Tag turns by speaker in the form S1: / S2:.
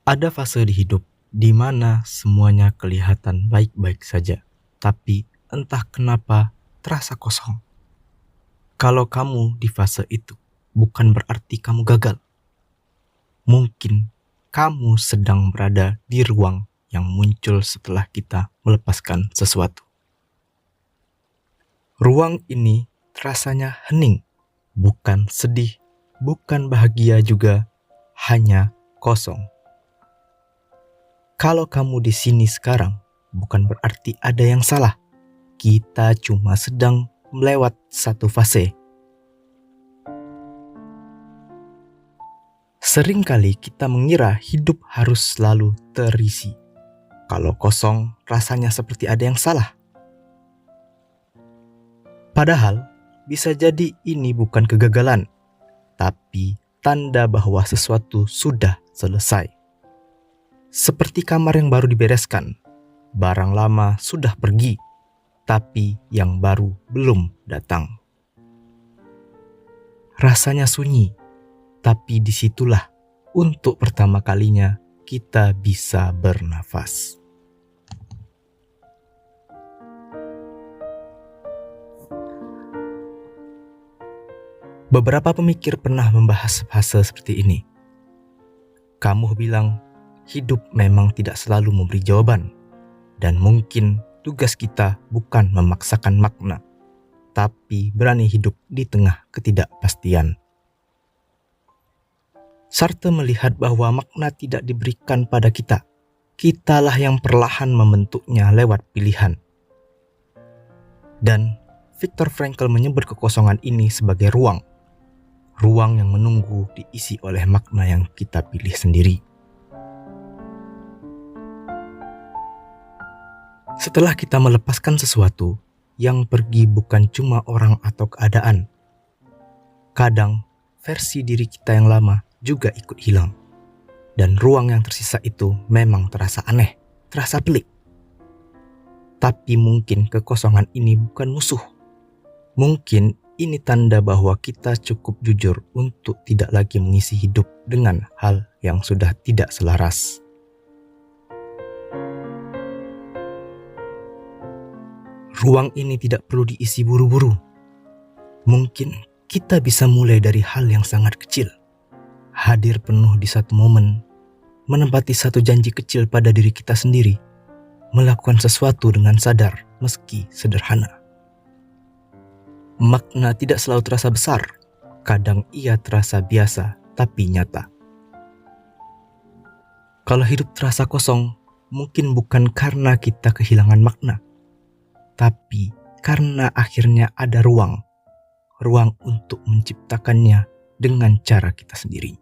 S1: Ada fase di hidup di mana semuanya kelihatan baik-baik saja, tapi entah kenapa terasa kosong. Kalau kamu di fase itu, bukan berarti kamu gagal. Mungkin kamu sedang berada di ruang yang muncul setelah kita melepaskan sesuatu. Ruang ini rasanya hening, bukan sedih, bukan bahagia juga, hanya kosong. Kalau kamu di sini sekarang, bukan berarti ada yang salah. Kita cuma sedang melewat satu fase. Seringkali kita mengira hidup harus selalu terisi. Kalau kosong, rasanya seperti ada yang salah. Padahal, bisa jadi ini bukan kegagalan, tapi tanda bahwa sesuatu sudah selesai. Seperti kamar yang baru dibereskan, barang lama sudah pergi, tapi yang baru belum datang. Rasanya sunyi, tapi disitulah untuk pertama kalinya kita bisa bernafas. Beberapa pemikir pernah membahas fase seperti ini. Kamu bilang, hidup memang tidak selalu memberi jawaban, dan mungkin tugas kita bukan memaksakan makna, tapi berani hidup di tengah ketidakpastian. Sartre melihat bahwa makna tidak diberikan pada kita. Kitalah yang perlahan membentuknya lewat pilihan. Dan Viktor Frankl menyebut kekosongan ini sebagai ruang. Ruang yang menunggu diisi oleh makna yang kita pilih sendiri. Setelah kita melepaskan sesuatu, yang pergi bukan cuma orang atau keadaan. Kadang, versi diri kita yang lama juga ikut hilang. Dan ruang yang tersisa itu memang terasa aneh, terasa pelik. Tapi mungkin kekosongan ini bukan musuh. Mungkin ini tanda bahwa kita cukup jujur untuk tidak lagi mengisi hidup dengan hal yang sudah tidak selaras. Ruang ini tidak perlu diisi buru-buru. Mungkin kita bisa mulai dari hal yang sangat kecil. Hadir penuh di satu momen, menempati satu janji kecil pada diri kita sendiri, melakukan sesuatu dengan sadar meski sederhana. Makna tidak selalu terasa besar, kadang ia terasa biasa tapi nyata. Kalau hidup terasa kosong, mungkin bukan karena kita kehilangan makna, tapi karena akhirnya ada ruang untuk menciptakannya dengan cara kita sendiri.